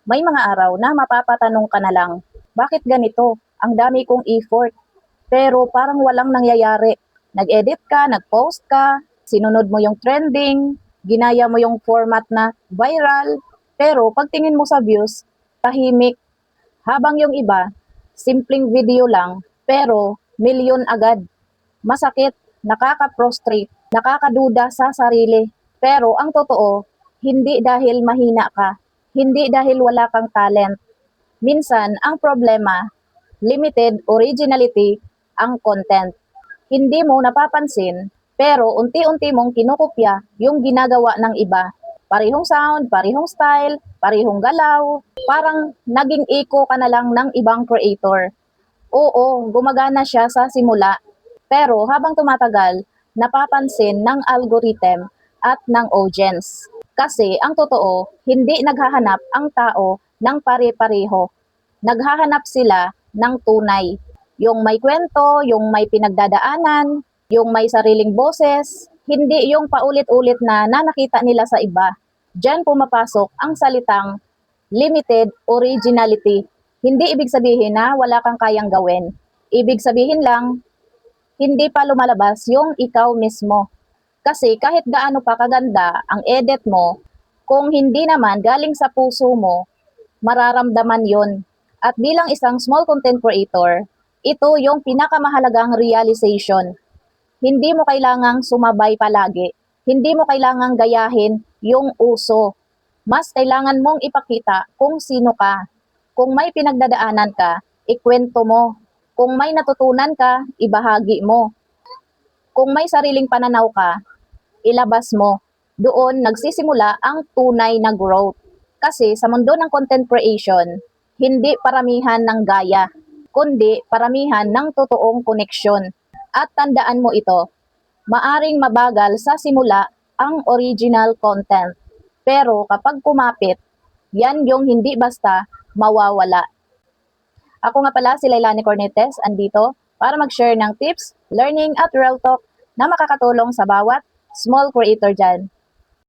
May mga araw na mapapatanong ka na lang, bakit ganito? Ang dami kong effort, pero parang walang nangyayari. Nag-edit ka, nag-post ka, sinunod mo yung trending, ginaya mo yung format na viral, pero pagtingin mo sa views, tahimik. Habang yung iba, simpleng video lang, pero milyon agad. Masakit, nakaka-prostrate, nakakaduda sa sarili. Pero ang totoo, hindi dahil mahina ka, hindi dahil wala kang talent. Minsan, ang problema, limited originality ang content. Hindi mo napapansin, pero unti-unti mong kinukopya yung ginagawa ng iba. Parehong sound, parehong style, parehong galaw, parang naging echo ka na lang ng ibang creator. Oo, gumagana siya sa simula, pero habang tumatagal, napapansin ng algorithm at ng audience. Kasi ang totoo, hindi naghahanap ang tao ng pare-pareho. Naghahanap sila ng tunay. Yung may kwento, yung may pinagdadaanan, yung may sariling boses, hindi yung paulit-ulit na nakita nila sa iba. Diyan pumapasok ang salitang limited originality. Hindi ibig sabihin na wala kang kayang gawin. Ibig sabihin lang, hindi pa lumalabas yung ikaw mismo. Kasi kahit gaano pa kaganda ang edit mo, kung hindi naman galing sa puso mo, mararamdaman yon. At bilang isang small content creator, ito yung pinakamahalagang realization. Hindi mo kailangang sumabay palagi. Hindi mo kailangang gayahin yung uso. Mas kailangan mong ipakita kung sino ka. Kung may pinagdadaanan ka, ikwento mo. Kung may natutunan ka, ibahagi mo. Kung may sariling pananaw ka, ilabas mo. Doon nagsisimula ang tunay na growth. Kasi sa mundo ng content creation, hindi paramihan ng gaya, kundi paramihan ng totoong koneksyon. At tandaan mo ito, maaring mabagal sa simula ang original content. Pero kapag kumapit, yan yung hindi basta mawawala. Ako nga pala si Lailani Cornetes, andito para mag-share ng tips, learning at real talk na makakatulong sa bawat small creator dyan.